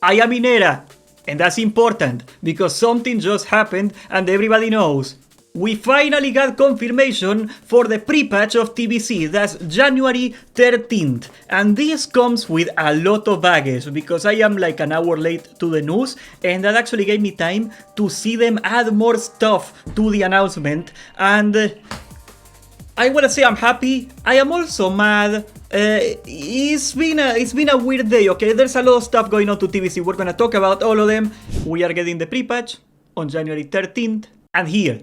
I am in Era, and that's important because something just happened and everybody knows. We finally got confirmation for the pre-patch of TBC, that's January 13th. And this comes with a lot of baggage because I am like an hour late to the news, and that actually gave me time to see them add more stuff to the announcement. And I wanna say I'm happy. I am also mad. It's been a weird day, okay? There's a lot of stuff going on to TBC. We're gonna talk about all of them. We are getting the pre-patch on January 13th, and here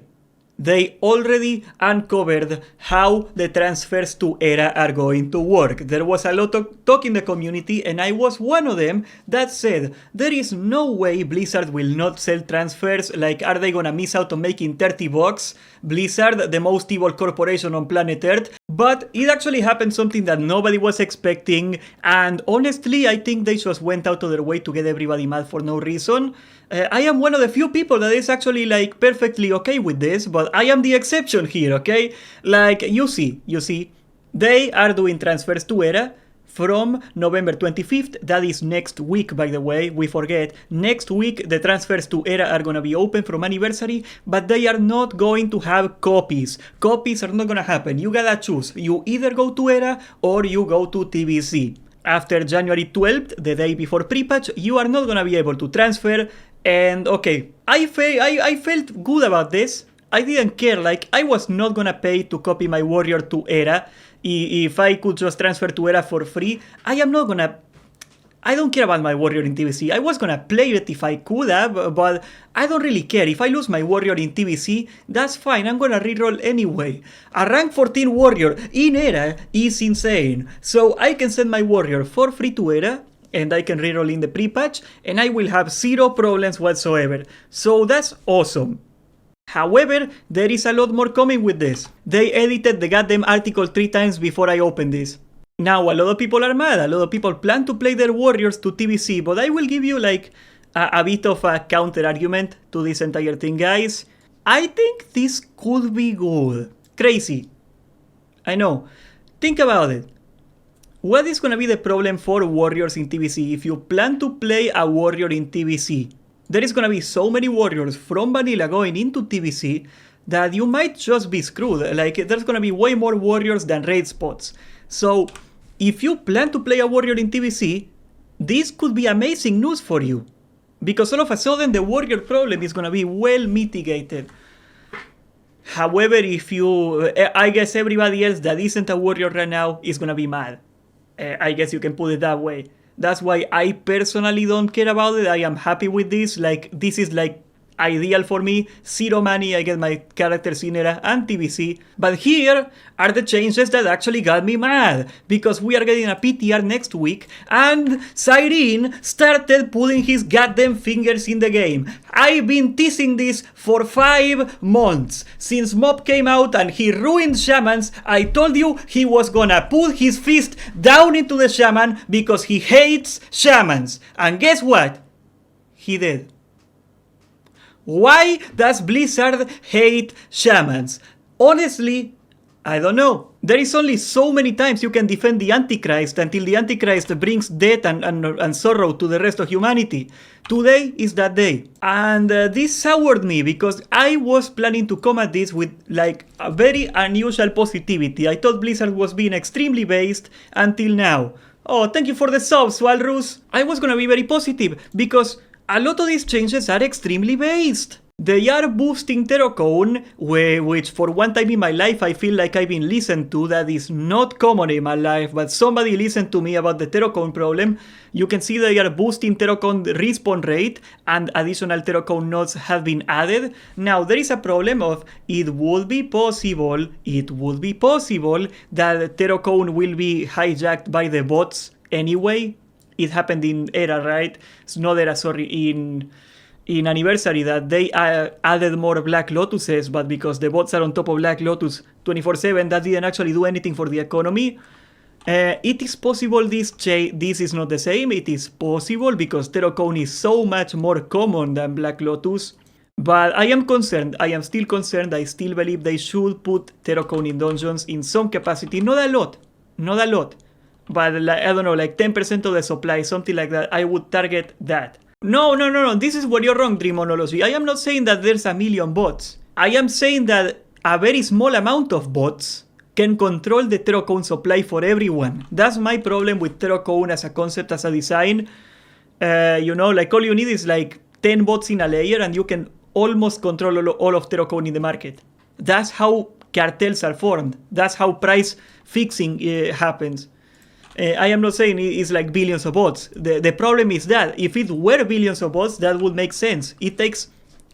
they already uncovered how the transfers to Era are going to work. There was a lot of talk in the community, and I was one of them that said there is no way Blizzard will not sell transfers. Like, are they gonna miss out on making $30? Blizzard, the most evil corporation on planet Earth. But it actually happened, something that nobody was expecting, and honestly I think they just went out of their way to get everybody mad for no reason. I am one of the few people that is actually like perfectly okay with this, but I am the exception here, okay? Like, you see, they are doing transfers to Era from November 25th, that is next week, by the way, we forget. Next week the transfers to Era are gonna be open from Anniversary, but they are not going to have copies. Copies are not gonna happen. You gotta choose. You either go to Era or you go to TBC. After January 12th, the day before pre-patch, you are not gonna be able to transfer. And okay, I felt good about this. I didn't care, like, I was not gonna pay to copy my warrior to Era. If I could just transfer to Era for free, I don't care about my warrior in TBC. I was gonna play it if I could have, but I don't really care. If I lose my warrior in TBC, that's fine, I'm gonna reroll anyway. A rank 14 warrior in Era is insane. So I can send my warrior for free to Era, and I can reroll in the pre-patch, and I will have zero problems whatsoever. So that's awesome. However, there is a lot more coming with this. They edited the goddamn article 3 times before I opened this. Now, a lot of people are mad. A lot of people plan to play their warriors to TBC, but I will give you like a bit of a counter argument to this entire thing, guys. I think this could be good. Crazy. I know. Think about it. What is gonna be the problem for warriors in TBC if you plan to play a warrior in TBC? There is gonna be so many warriors from vanilla going into TBC that you might just be screwed. Like, there's gonna be way more warriors than raid spots. So if you plan to play a warrior in TBC, this could be amazing news for you, because all of a sudden the warrior problem is gonna be well mitigated. However, if you, I guess everybody else that isn't a warrior right now is gonna be mad. I guess you can put it that way. That's why I personally don't care about it. I am happy with this. Like, this is like ideal for me. Zero money, I get my characters in Era and TBC. But here are the changes that actually got me mad, because we are getting a PTR next week, and Cyrene started putting his goddamn fingers in the game. I've been teasing this for 5 months. Since Mob came out and he ruined shamans, I told you he was gonna put his fist down into the shaman because he hates shamans. And guess what? He did. Why does Blizzard hate shamans? Honestly, I don't know. There is only so many times you can defend the Antichrist until the Antichrist brings death and sorrow to the rest of humanity. Today is that day. And this soured me because I was planning to come at this with like a very unusual positivity. I thought Blizzard was being extremely based until now. Oh, thank you for the subs, Walrus. I was gonna be very positive because a lot of these changes are extremely based. They are boosting Terracone, which for one time in my life I feel like I've been listened to. That is not common in my life, but somebody listened to me about the Terracone problem. You can see they are boosting Terracone respawn rate, and additional Terracone nodes have been added. Now there is a problem of it would be possible that Terracone will be hijacked by the bots anyway. It happened in Era, right? It's not Era, sorry, in Anniversary, that they added more Black Lotuses, but because the bots are on top of Black Lotus 24/7, that didn't actually do anything for the economy. It is possible this is not the same. It is possible because Terracone is so much more common than Black Lotus. But I am concerned. I am still concerned. I still believe they should put Terracone in dungeons in some capacity. Not a lot. but like, I don't know, like 10% of the supply, something like that. I would target that. No. This is where you're wrong, Dreamonology. I am not saying that there's a million bots. I am saying that a very small amount of bots can control the Terracone supply for everyone. That's my problem with Terracone as a concept, as a design. Like all you need is like 10 bots in a layer and you can almost control all of Terracone in the market. That's how cartels are formed. That's how price fixing happens. I am not saying it's like billions of bots. The problem is that if it were billions of bots, that would make sense. It takes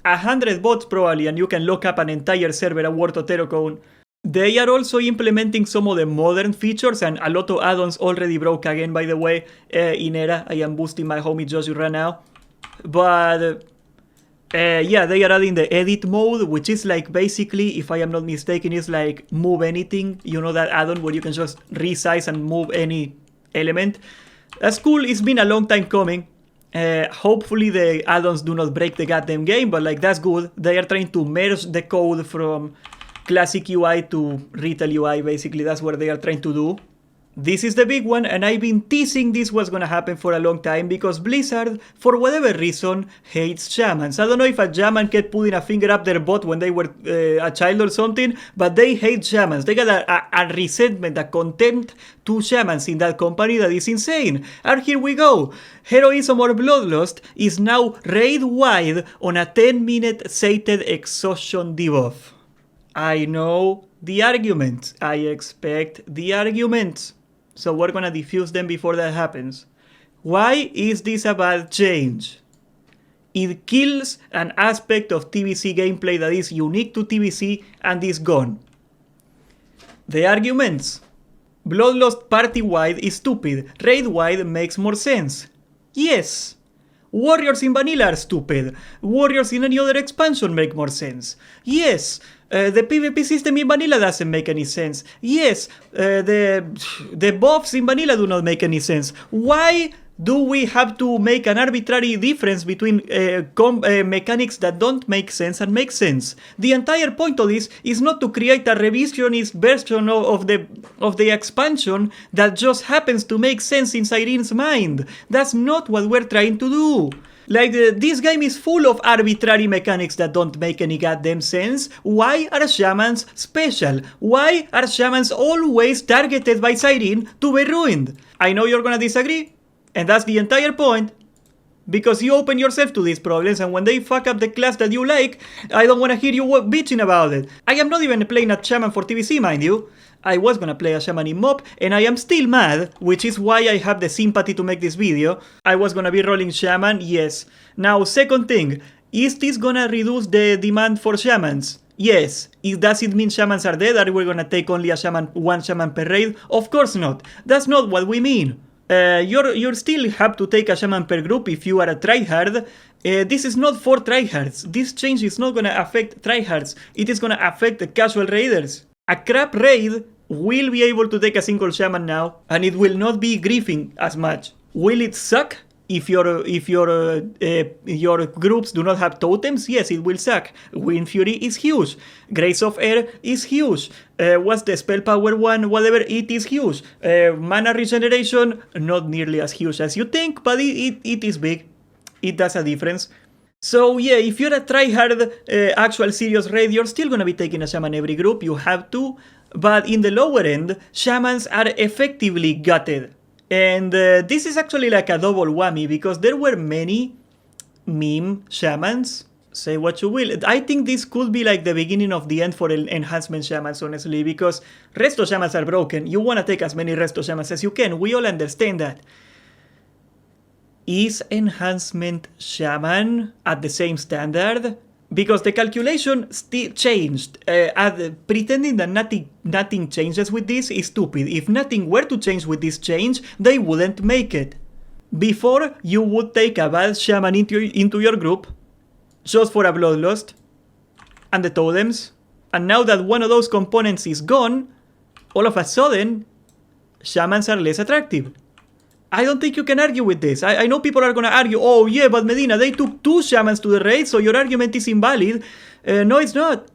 100 bots probably, and you can lock up an entire server worth of Terracone. They are also implementing some of the modern features, and a lot of add-ons already broke again, by the way, in Era. I am boosting my homie Joshua right now. But yeah, they are adding the edit mode, which is like basically, if I am not mistaken, is like move anything. You know, that add-on where you can just resize and move any element. That's cool. It's been a long time coming. Hopefully the add-ons do not break the goddamn game, but like that's good. They are trying to merge the code from classic UI to retail UI, basically. That's what they are trying to do. This is the big one, and I've been teasing this was gonna happen for a long time because Blizzard, for whatever reason, hates shamans. I don't know if a shaman kept putting a finger up their butt when they were a child or something, but they hate shamans. They got a resentment, a contempt to shamans in that company that is insane. And here we go. Heroism or Bloodlust is now raid-wide on a 10-minute sated exhaustion debuff. I know the arguments. I expect the arguments. So we're gonna diffuse them before that happens. Why is this a bad change? It kills an aspect of TBC gameplay that is unique to TBC and is gone. The arguments. Bloodlust party-wide is stupid. Raid-wide makes more sense. Yes. Warriors in vanilla are stupid. Warriors in any other expansion make more sense. Yes. The PvP system in vanilla doesn't make any sense. Yes, the buffs in vanilla do not make any sense. Why do we have to make an arbitrary difference between mechanics that don't make sense and make sense? The entire point of this is not to create a revisionist version of the expansion that just happens to make sense in Cyrene's mind. That's not what we're trying to do. Like, this game is full of arbitrary mechanics that don't make any goddamn sense. Why are shamans special? Why are shamans always targeted by Cyrene to be ruined? I know you're gonna disagree, and that's the entire point, because you open yourself to these problems, and when they fuck up the class that you like, I don't wanna hear you bitching about it. I am not even playing a shaman for TBC, mind you. I was gonna play a shaman in MOP, and I am still mad, which is why I have the sympathy to make this video. I was gonna be rolling shaman, yes. Now, second thing, is this gonna reduce the demand for shamans? Yes. Does it mean shamans are dead? Are we gonna take only one shaman per raid? Of course not. That's not what we mean. You still have to take a shaman per group if you are a tryhard. This is not for tryhards. This change is not gonna affect tryhards. It is gonna affect the casual raiders. A crap raid will be able to take a single shaman now, and it will not be griefing as much. Will it suck if your groups do not have totems? Yes, it will suck. Wind Fury is huge. Grace of Air is huge. What's the spell power one? Whatever, it is huge. Mana regeneration, not nearly as huge as you think, but it is big. It does a difference. So yeah, if you're a tryhard actual serious raid, you're still gonna be taking a shaman every group, you have to. But in the lower end, shamans are effectively gutted. And this is actually like a double whammy, because there were many meme shamans. Say what you will. I think this could be like the beginning of the end for enhancement shamans, honestly, because resto shamans are broken. You want to take as many resto shamans as you can. We all understand that. Is enhancement shaman at the same standard? Because the calculation still changed. Pretending that nothing changes with this is stupid. If nothing were to change with this change, they wouldn't make it. Before, you would take a bad shaman into your group, just for a Bloodlust, and the totems. And now that one of those components is gone, all of a sudden, shamans are less attractive. I don't think you can argue with this. I know people are going to argue, oh yeah, but Medina, they took 2 shamans to the raid, so your argument is invalid. No, it's not.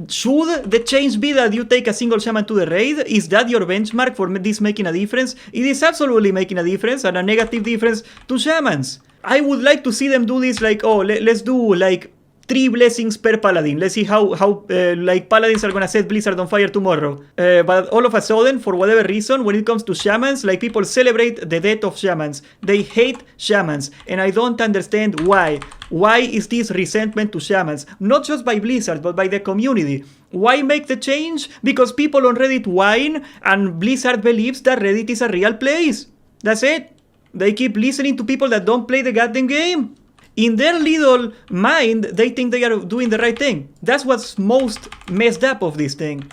Should the change be that you take a single shaman to the raid? Is that your benchmark for this making a difference? It is absolutely making a difference, and a negative difference to shamans. I would like to see them do this like, oh, let's do like 3 blessings per paladin. Let's see how like paladins are gonna set Blizzard on fire tomorrow. But all of a sudden, for whatever reason, when it comes to shamans, like people celebrate the death of shamans. They hate shamans, and I don't understand why. Why is this resentment to shamans? Not just by Blizzard, but by the community. Why make the change? Because people on Reddit whine, and Blizzard believes that Reddit is a real place. That's it. They keep listening to people that don't play the goddamn game. In their little mind, they think they are doing the right thing. That's what's most messed up of this thing.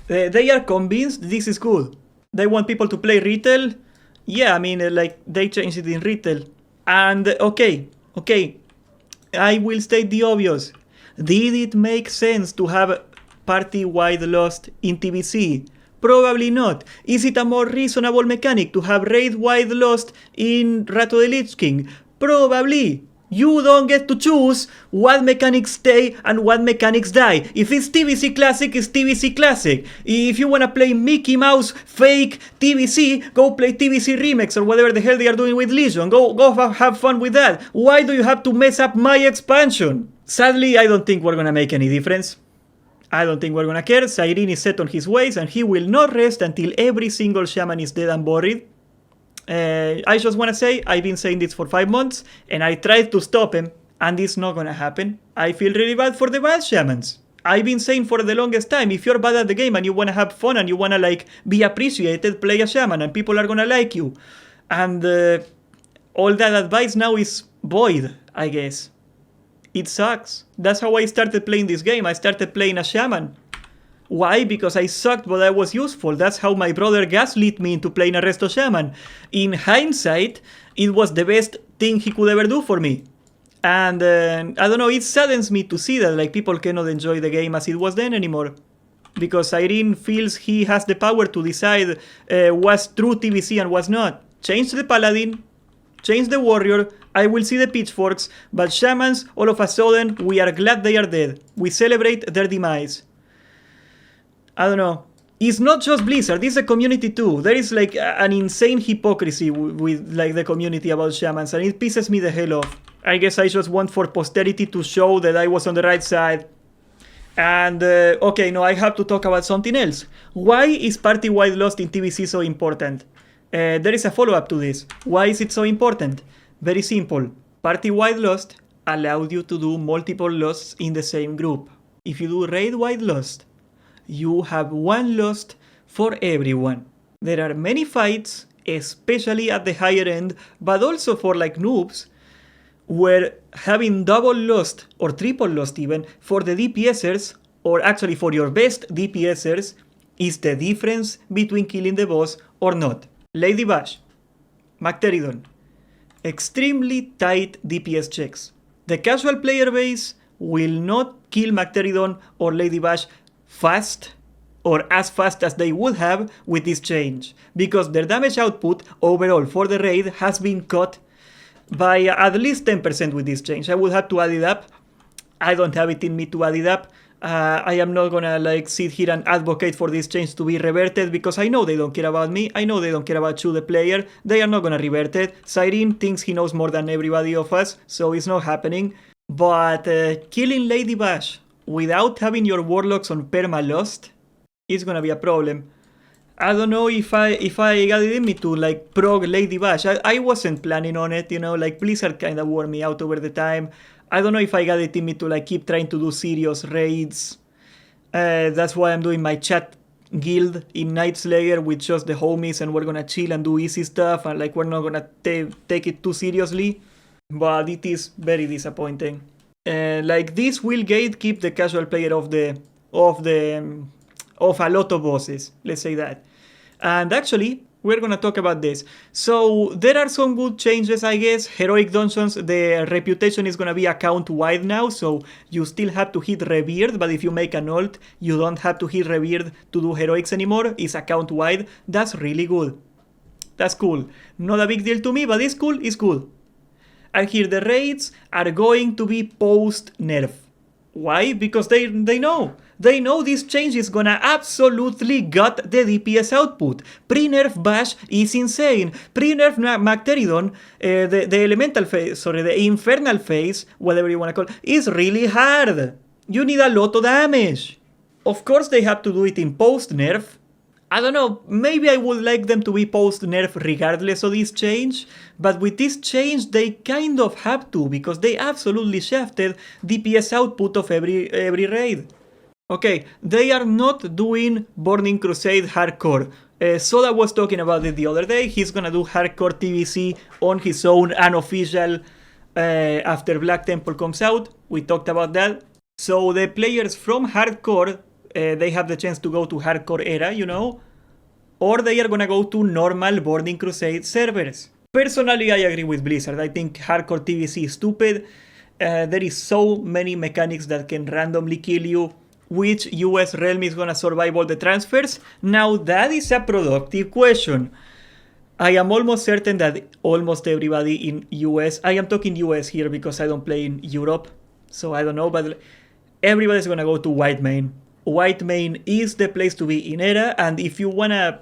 They are convinced this is good. They want people to play retail. Yeah, I mean, like, they changed it in retail. And, okay, I will state the obvious. Did it make sense to have party-wide Lost in TBC? Probably not. Is it a more reasonable mechanic to have raid-wide Lost in Rato the Lich King? Probably. You don't get to choose what mechanics stay and what mechanics die. If it's TBC Classic, it's TBC Classic. If you wanna play Mickey Mouse fake TBC, go play TBC Remix or whatever the hell they are doing with Legion. Go have fun with that. Why do you have to mess up my expansion? Sadly, I don't think we're gonna make any difference. I don't think we're gonna care. Cyrene is set on his ways and he will not rest until every single shaman is dead and buried. I just want to say, I've been saying this for 5 months, and I tried to stop him, and it's not gonna happen. I feel really bad for the bad shamans. I've been saying for the longest time, if you're bad at the game and you want to have fun and you want to like be appreciated, play a shaman and people are gonna like you. And all that advice now is void, I guess. It sucks. That's how I started playing this game. I started playing a shaman. Why? Because I sucked, but I was useful. That's how my brother gaslit me into playing a Resto Shaman. In hindsight, it was the best thing he could ever do for me. And I don't know, it saddens me to see that like people cannot enjoy the game as it was then anymore. Because Cyrene feels he has the power to decide what's true TBC and what's not. Change the Paladin, change the Warrior, I will see the pitchforks, but Shamans, all of a sudden, we are glad they are dead. We celebrate their demise. I don't know. It's not just Blizzard, it's a community too. There is like an insane hypocrisy with like the community about shamans, and it pisses me the hell off. I guess I just want for posterity to show that I was on the right side. And okay, no, I have to talk about something else. Why is party-wide Lost in TBC so important? There is a follow-up to this. Why is it so important? Very simple. Party-wide Lost allowed you to do multiple Losts in the same group. If you do raid-wide Lost, you have one Lost for everyone. There are many fights, especially at the higher end, but also for like noobs, where having double Lost or triple Lost even for the DPSers, or actually for your best DPSers, is the difference between killing the boss or not. Lady Bash, Macteridon, extremely tight DPS checks. The casual player base will not kill Macteridon or Lady Bash fast or as fast as they would have with this change, because their damage output overall for the raid has been cut by at least 10% with this change. I would have to add it up. I don't have it in me to add it up. I am not gonna like sit here and advocate for this change to be reverted, because I know they don't care about me. I know they don't care about you, the player. They are not gonna revert it. Cyrene thinks he knows more than everybody of us, so it's not happening. But killing Lady Bash without having your warlocks on perma Lost is gonna be a problem. I don't know if I got it in me to like prog Lady Bash. I wasn't planning on it, you know, like Blizzard kinda wore me out over the time. I don't know if I got it in me to like keep trying to do serious raids. That's why I'm doing my chat guild in Night Slayer with just the homies, and we're gonna chill and do easy stuff, and like we're not gonna take it too seriously. But it is very disappointing. Like this will gatekeep the casual player of a lot of bosses, let's say that. And actually, we're gonna talk about this. So there are some good changes, I guess. Heroic Dungeons, the reputation is gonna be account wide now, so you still have to hit Revered, but if you make an ult, you don't have to hit Revered to do heroics anymore. It's account wide. That's really good. That's cool. Not a big deal to me, but it's cool, it's cool. And here the raids are going to be post-nerf. Why? Because they know. They know this change is gonna absolutely gut the DPS output. Pre-nerf Bash is insane. Pre-nerf Magteridon, the elemental phase, sorry, the infernal phase, whatever you wanna call it, is really hard. You need a lot of damage. Of course they have to do it in post-nerf. I don't know, maybe I would like them to be post-nerf regardless of this change, but with this change they kind of have to, because they absolutely shafted DPS output of every raid. Okay, they are not doing Burning Crusade hardcore. Soda was talking about it the other day. He's gonna do hardcore TBC on his own, unofficial, after Black Temple comes out. We talked about that. So the players from hardcore, they have the chance to go to hardcore era, you know, or they are gonna go to normal Burning Crusade servers. Personally, I agree with Blizzard. I think hardcore TBC is stupid. There is so many mechanics that can randomly kill you. Which US realm is gonna survive all the transfers? Now that is a productive question. I am almost certain that almost everybody in US, I am talking US here because I don't play in Europe, so I don't know, but everybody's gonna go to White Main. White Main is the place to be in Era, and if you wanna...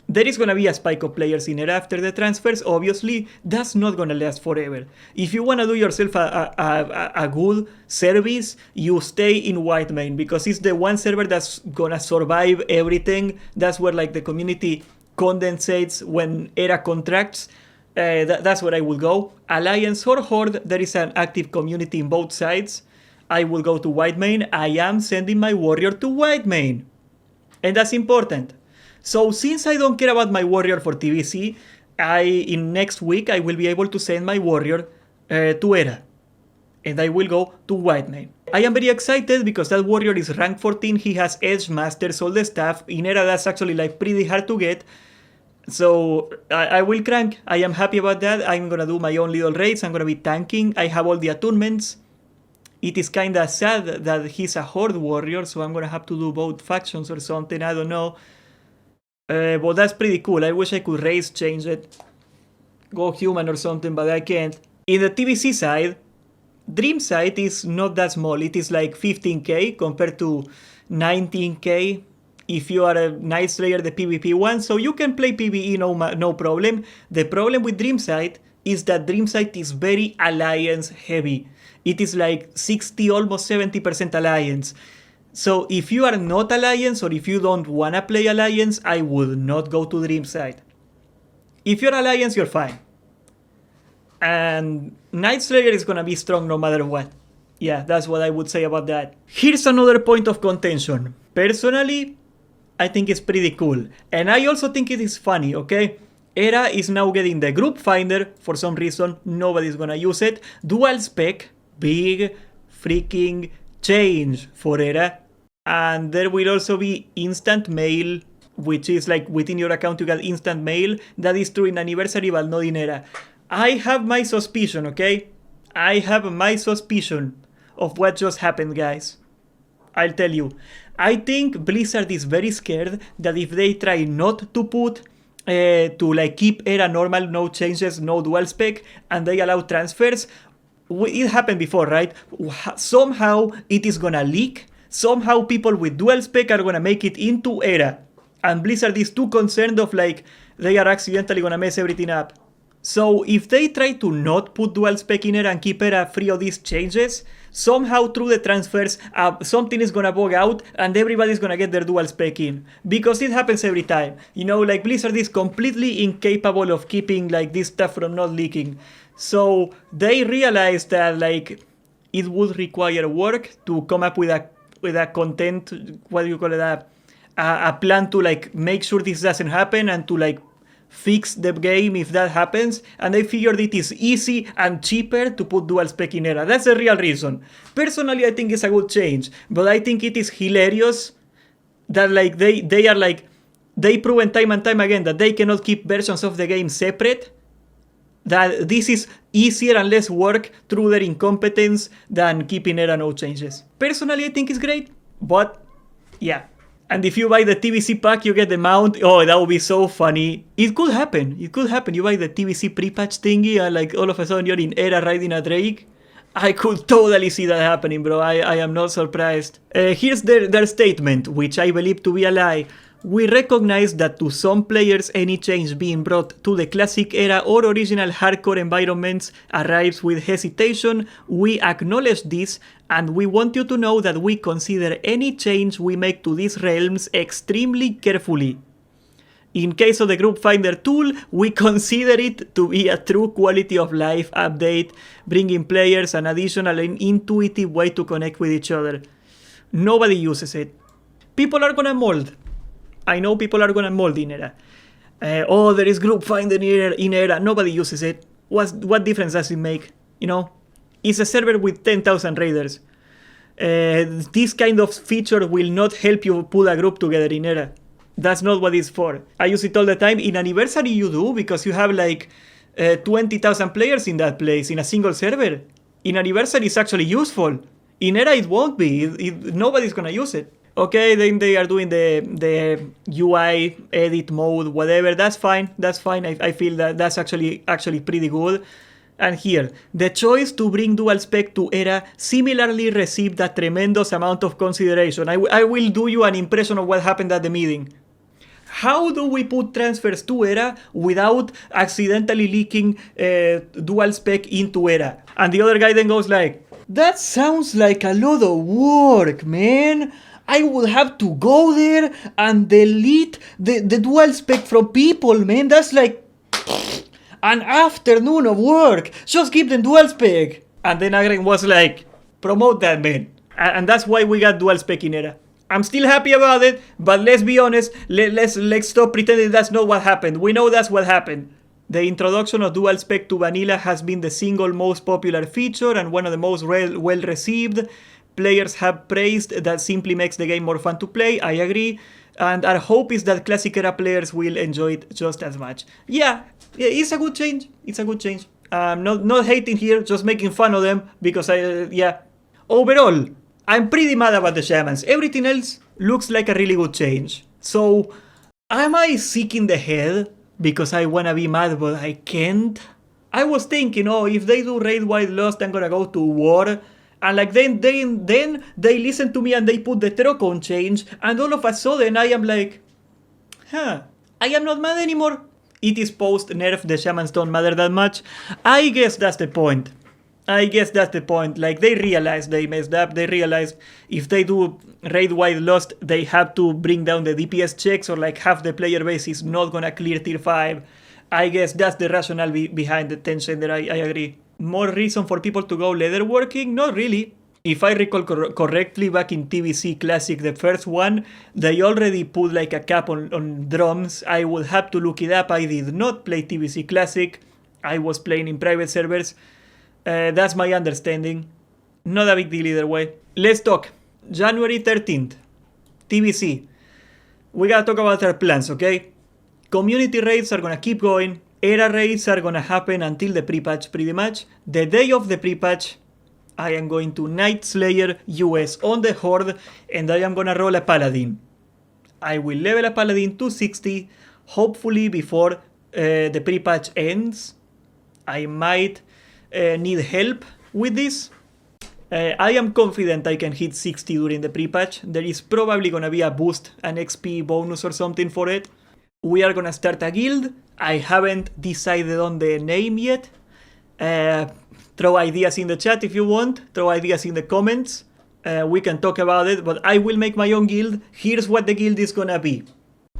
There is gonna be a spike of players in Era after the transfers, obviously. That's not gonna last forever. If you wanna do yourself a good service, you stay in White Main, because it's the one server that's gonna survive everything. That's where like the community condensates when Era contracts. That's where I will go. Alliance or Horde, there is an active community in both sides. I will go to White Main. I am sending my warrior to White Main. And that's important. So since I don't care about my warrior for TBC, in next week I will be able to send my warrior to Era. And I will go to White Main. I am very excited because that warrior is rank 14, he has Edge, Masters, all the stuff. In Era that's actually like pretty hard to get. So I will crank. I am happy about that. I'm gonna do my own little raids. I'm gonna be tanking. I have all the attunements. It is kinda sad that he's a Horde warrior, so I'm gonna have to do both factions or something, I don't know. But that's pretty cool. I wish I could race change it. Go human or something, but I can't. In the TBC side, Dream side is not that small. It is like 15k compared to 19k if you are a Night Slayer, the PvP one. So you can play PvE no problem. The problem with Dream side is that Dream side is very alliance heavy. It is like 60, almost 70% alliance. So if you are not Alliance or if you don't wanna play Alliance, I would not go to Dream side. If you're Alliance, you're fine. And Night Slayer is gonna be strong no matter what. Yeah, that's what I would say about that. Here's another point of contention. Personally, I think it's pretty cool. And I also think it is funny, okay? Era is now getting the group finder. For some reason, nobody's gonna use it. Dual spec, big freaking change for Era. And there will also be instant mail, which is like within your account you get instant mail. That is true in Anniversary, but not in Era. I have my suspicion, okay? I have my suspicion of what just happened, guys. I'll tell you. I think Blizzard is very scared that if they try not to put, to like keep Era normal, no changes, no dual spec, and they allow transfers, it happened before, right? Somehow it is gonna leak. Somehow people with dual spec are gonna make it into Era. And Blizzard is too concerned of like, they are accidentally gonna mess everything up. So if they try to not put dual spec in Era and keep Era free of these changes, somehow through the transfers, something is gonna bug out and everybody's gonna get their dual spec in. Because it happens every time. You know, like Blizzard is completely incapable of keeping like this stuff from not leaking. So they realized that like it would require work to come up with a content, what do you call it, a plan to like make sure this doesn't happen and to like fix the game if that happens, and they figured it is easy and cheaper to put dual spec in Era. That's the real reason. Personally, I think it's a good change, but I think it is hilarious that like they are like, they proven time and time again that they cannot keep versions of the game separate, that this is easier and less work through their incompetence than keeping Era no changes. Personally, I think it's great, but yeah. And if you buy the TBC pack, you get the mount. Oh, that would be so funny. It could happen. It could happen. You buy the TBC Prepatch thingy and like all of a sudden you're in Era riding a Drake. I could totally see that happening, bro. I am not surprised. Here's their statement, which I believe to be a lie. We recognize that to some players any change being brought to the classic era or original hardcore environments arrives with hesitation. We acknowledge this, and we want you to know that we consider any change we make to these realms extremely carefully. In case of the Group Finder tool, we consider it to be a true quality of life update, bringing players an additional and intuitive way to connect with each other. Nobody uses it. People are gonna mold. I know people are gonna mold in Era. There is Group Finder in Era. Nobody uses it. What difference does it make? You know? It's a server with 10,000 raiders. This kind of feature will not help you put a group together in Era. That's not what it's for. I use it all the time. In Anniversary you do, because you have like 20,000 players in that place, in a single server. In Anniversary it's actually useful. In Era it won't be. Nobody's gonna use it. Okay, then they are doing the UI edit mode, whatever. That's fine. That's fine. I feel that that's actually pretty good. And here, the choice to bring dual spec to Era similarly received a tremendous amount of consideration. I will do you an impression of what happened at the meeting. How do we put transfers to Era without accidentally leaking dual spec into Era? And the other guy then goes like, that sounds like a lot of work, man. I would have to go there and delete the dual spec from people, man. That's like an afternoon of work. Just give them dual spec. And then Agren was like, promote that, man. And that's why we got dual spec in Era. I'm still happy about it, but let's be honest, let's stop pretending that's not what happened. We know that's what happened. The introduction of dual spec to vanilla has been the single most popular feature and one of the most well received. Players have praised that simply makes the game more fun to play. I agree. And our hope is that classic era players will enjoy it just as much. Yeah, it's a good change. It's a good change. Not hating here, just making fun of them because Overall, I'm pretty mad about the shamans. Everything else looks like a really good change. So, am I sick in the head because I wanna be mad but I can't? I was thinking, if they do raid wide lost, I'm gonna go to war. And like then they listen to me and they put the Trocon change, and all of a sudden I am like, I am not mad anymore. It is post nerf, the shamans don't matter that much. I guess that's the point. Like they realized they messed up. They realized if they do raid wide lost, they have to bring down the DPS checks, or like half the player base is not gonna clear tier 5. I guess that's the rationale behind the tension there. I agree. More reason for people to go leatherworking? Not really. If I recall correctly, back in TBC Classic, the first one, they already put like a cap on drums. I would have to look it up. I did not play TBC Classic. I was playing in private servers. That's my understanding. Not a big deal either way. Let's talk. January 13th. TBC. We gotta talk about our plans, okay? Community raids are gonna keep going. Era raids are gonna happen until the prepatch, pretty much. The day of the prepatch, I am going to Night Slayer US on the Horde, and I am gonna roll a Paladin. I will level a Paladin to 60, hopefully before the prepatch ends. I might need help with this. I am confident I can hit 60 during the prepatch. There is probably gonna be a boost, an XP bonus or something for it. We are gonna start a guild. I haven't decided on the name yet. Throw ideas in the chat if you want. Throw ideas in the comments. We can talk about it, but I will make my own guild. Here's what the guild is gonna be.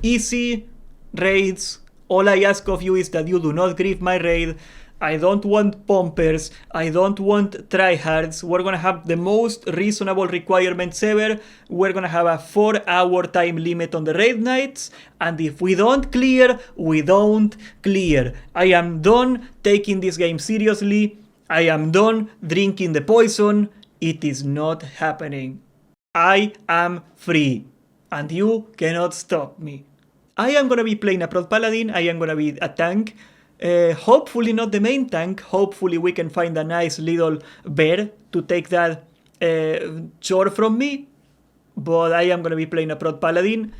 Easy raids. All I ask of you is that you do not grief my raid. I don't want pumpers. I don't want tryhards. We're gonna have the most reasonable requirements ever. We're gonna have a 4-hour time limit on the raid nights. And if we don't clear, we don't clear. I am done taking this game seriously. I am done drinking the poison. It is not happening. I am free. And you cannot stop me. I am gonna be playing a Prod Paladin. I am gonna be a tank. Hopefully not the main tank. Hopefully we can find a nice little bear to take that chore from me. But I am going to be playing a Prod Paladin.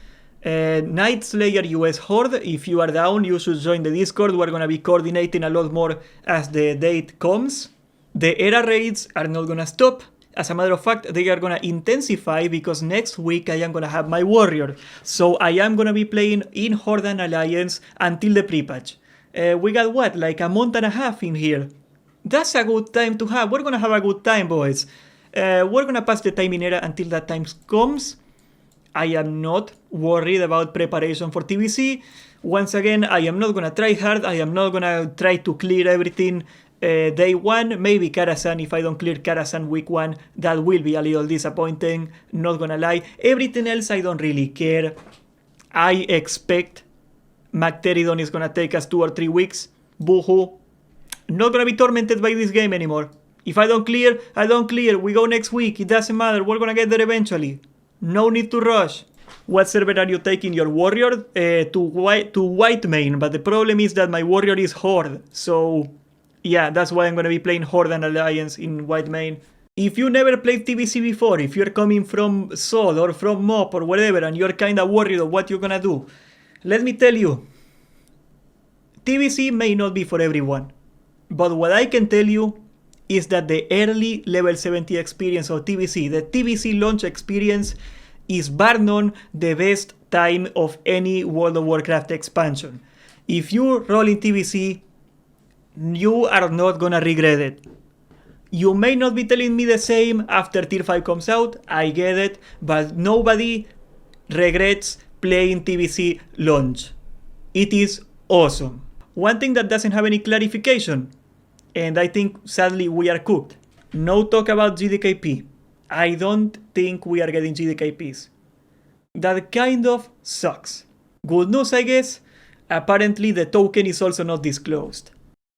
Night Slayer US Horde. If you are down, you should join the Discord. We're going to be coordinating a lot more as the date comes. The Era raids are not gonna stop. As a matter of fact, they are gonna intensify because next week I am gonna have my warrior. So I am gonna be playing in Horde and Alliance until the pre-patch. We got what, like a month and a half in here. That's a good time to have. We're gonna have a good time, boys. We're gonna pass the time in Era until that time comes. I am not worried about preparation for TBC. Once again, I am not gonna try hard. I am not gonna try to clear everything day one. Maybe Karasan, if I don't clear Karasan week one, that will be a little disappointing. Not gonna lie. Everything else I don't really care. I expect Macteridon is gonna take us 2 or 3 weeks. Boohoo. Not gonna be tormented by this game anymore. If I don't clear, I don't clear. We go next week. It doesn't matter. We're gonna get there eventually. No need to rush. What server are you taking your warrior? To white main, but the problem is that my warrior is Horde. So yeah, that's why I'm gonna be playing Horde and Alliance in white main. If you never played TBC before, if you're coming from Sol or from MOP or whatever and you're kinda worried of what you're gonna do, let me tell you, TBC may not be for everyone. But what I can tell you is that the early level 70 experience of TBC, the TBC launch experience, is bar none the best time of any World of Warcraft expansion. If you roll in TBC, you are not gonna regret it. You may not be telling me the same after Tier 5 comes out, I get it, but nobody regrets playing TBC launch. It is awesome. One thing that doesn't have any clarification, and I think sadly we are cooked. No talk about GDKP. I don't think we are getting GDKPs. That kind of sucks. Good news, I guess. Apparently the token is also not disclosed.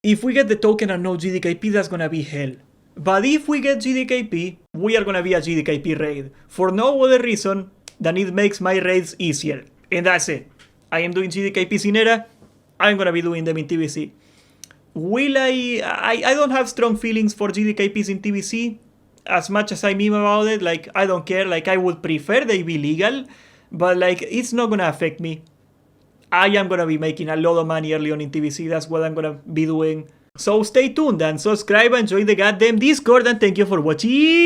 If we get the token and no GDKP, that's gonna be hell. But if we get GDKP, we are gonna be a GDKP raid. For no other reason than it makes my raids easier. And that's it. I am doing GDKPs in Era. I'm gonna be doing them in TBC. Will I don't have strong feelings for GDKPs in TBC. As much as I meme about it, like, I don't care. Like, I would prefer they be legal. But, like, it's not gonna affect me. I am gonna be making a lot of money early on in TBC. That's what I'm gonna be doing. So stay tuned and subscribe and join the goddamn Discord. And thank you for watching.